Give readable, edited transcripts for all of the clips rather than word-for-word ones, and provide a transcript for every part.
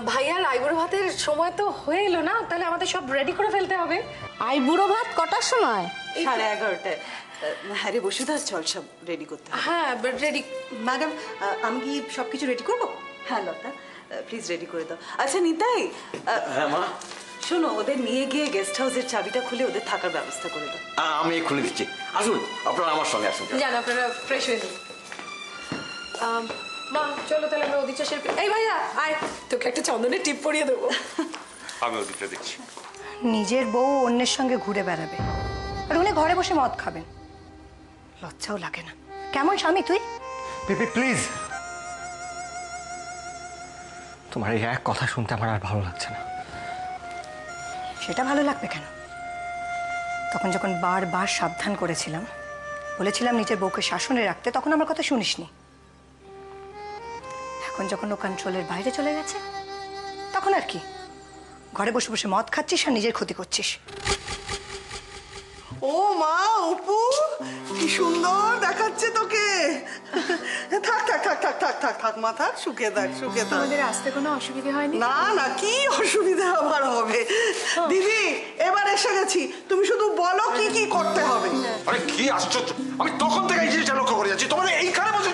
ভাইয়ার আইবুড়ো ভাতের সময় তো হয়ে এলো না, তাহলে আমাদের সব রেডি করে ফেলতে হবে। আইবুড়ো ভাত কটার সময়? 11:30টায়। হ্যাঁ রে বসুধা, চল সব রেডি করতে হবে। হ্যাঁ রেডি। ম্যাডাম, আমি কি সবকিছু রেডি করবো? হ্যাঁ লতা, প্লিজ রেডি করে দাও। আচ্ছা নিতাই, হ্যাঁ মা, শোনো, ওদের নিয়ে গিয়ে গেস্ট হাউসের চাবিটা খুলে ওদের থাকার ব্যবস্থা করে দাও। আমি খুলে দিচ্ছি। আসুন আপনারা আমার সঙ্গে আসুন। জান আপনারা ফ্রেশ হয়ে নিন। মা চলো তাহলে আমরা ওদিক চাষের। এই ভাইয়া আয়, তোকে একটা চন্দনের টিপ পরিয়ে দেবো। আমি ওদিকটা দেখছি। নিজের বউ অন্যের সঙ্গে ঘুরে বেড়াবে, আর উনি ঘরে বসে মদ খাবেন। লজ্জাও লাগে না? কেমন স্বামী তুই? পিপি প্লিজ, তোমার এই এক কথা শুনতে আমার আর ভালো লাগছে না। সেটা ভালো লাগবে কেন? তখন যখন বারবার সাবধান করেছিলাম, বলেছিলাম নিজের বউকে শাসনে রাখতে, তখন আমার কথা শুনিসনি। এখন যখন ও কন্ট্রোলের বাইরে চলে গেছে, তখন আর কি? ঘরে বসে বসে মদ খাচ্ছিস আর নিজের ক্ষতি করছিস। ও মা, অপু কি সুন্দর দেখাচ্ছে তোকে। থাক থাক থাক থাক থাক থাক থাক মা, থাক, শুকে থাক, শুকে থাক। আমাদের আসতে কোনো অসুবিধা হয়নি? না না, কি অসুবিধা আবার হবে? দিদি এবার এসে গেছি, তুমি শুধু বলো কি কি করতে হবে। আরে কি আশ্চর্য, আমি তখন থেকে এই জিনিসটা লক্ষ্য করে যাচ্ছি। তোমার এইখানে বসে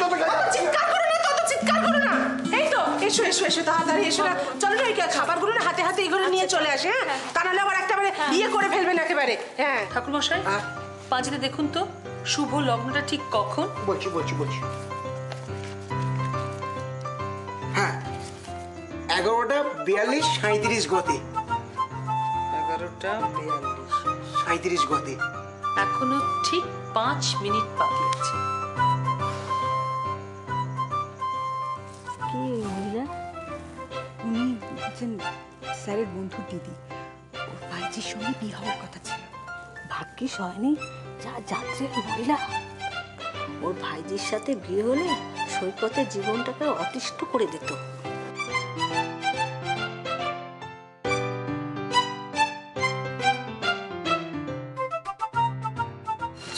চিৎকার করো না, তত চিৎকার করো না। এই তো এসো এসো এসো, তাড়াতাড়ি এসো না। চলো না, এই খাবারগুলো না হাতে হাতে এগুলো নিয়ে চলে আসে। হ্যাঁ, তা নাহলে আবার একেবারে বিয়ে করে ফেলবেন একেবারে। হ্যাঁ ঠাকুরমশাই, পাঁচিতে দেখুন তো শুভ লগ্নটা ঠিক কখন? বলছি বলছি বলছি। হ্যাঁ, 11:42:37 গতি। 11:42:37 গতি। এখনো ঠিক 5 মিনিট বাকি আছে। কি মহিলা? উনি হচ্ছেন স্যারের বন্ধু দিদি। ওর ভাইজির সঙ্গে বিয়ে হওয়ার কথা ছিল। ভাগ্যিস হয়নি, যা যাত্রী মহিলা। ওর ভাইজির সাথে বিয়ে হলে সৈকতের জীবনটাকে অতিষ্ঠ করে দিত।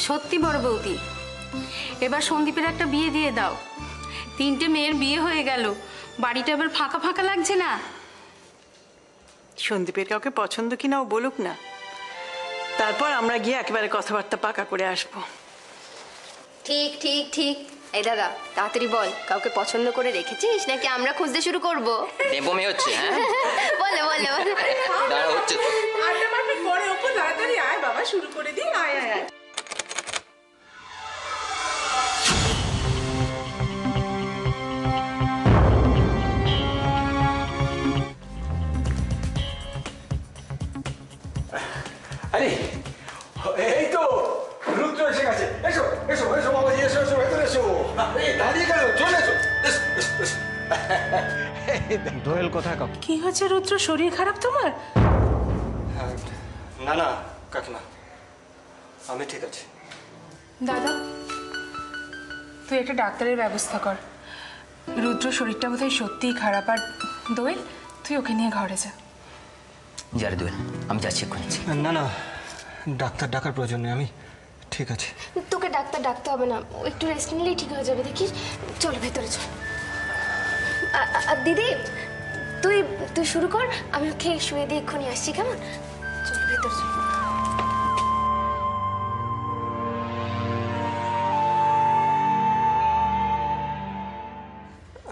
সত্যি বড় বৌদি, এবার সন্দীপের একটা বিয়ে দিয়ে দাও। 3টে মেয়ের বিয়ে হয়ে গেল, বাড়িটা এবার ফাঁকা ফাঁকা লাগছে না। সন্দীপের কাউকে পছন্দ কিনা ও বলুক না, তারপর আমরা গিয়ে একেবারে কথাবার্তা পাকা করে আসবো। ঠিক ঠিক ঠিক। এই দাদা তাড়াতাড়ি বল, কাউকে পছন্দ করে রেখেছিস নাকি আমরা খুঁজতে শুরু করব? দেবমে হচ্ছে। হ্যাঁ বলে বলে বলে দাঁড়া হচ্ছে। আড্ডা মারবে পরে, ওপর তাড়াতাড়ি আয় বাবা, শুরু করে দিন। আয় আয় আয়। আরে এই তো রুদ্র এসে গেছে। এসো এসো এসো বাবাজি, এসো এসো, ভেতরে এসো। এই দাঁড়িয়ে গেল, চলে এসো। দোয়েল কোথায় কাকু? কি হয়েছে রুদ্র, শরীর খারাপ তোমার? না না কাকিমা, আমি ঠিক আছি। দাদা তুই একটা ডাক্তারের ব্যবস্থা কর। রুদ্র শরীরটা বোধহয় সত্যিই খারাপ। আর দোয়েল তুই ওকে নিয়ে ঘরে যা। যারে দোয়েল, আমি যাচ্ছি এক্ষুনি। না না, ডাক্তার ডাকার প্রয়োজন নেই, আমি ঠিক আছে। তোকে ডাক্তার ডাকতে হবে না, ও একটু রেস্ট নিলেই ঠিক হয়ে যাবে। দেখিস, চল ভেতরে চল। দিদি তুই তুই শুরু কর, আমি ওকে শুয়ে দিয়ে এক্ষুনি আসছি, কেমন? চল ভেতরে চল।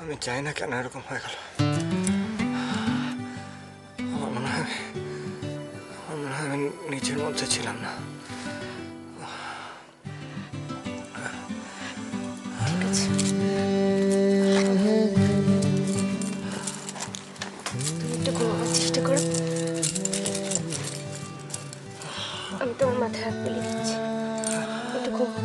আমি চাই না কেন এরকম হয়ে গেল। আমার মনে হয় আমি নিজের মধ্যে ছিলাম না। ঠিক আছে, তুমি একটু ঘুমাবার চেষ্টা করো। আমি তোমার মাথায় হাত বুলিয়ে দিচ্ছি, একটু ঘুমো।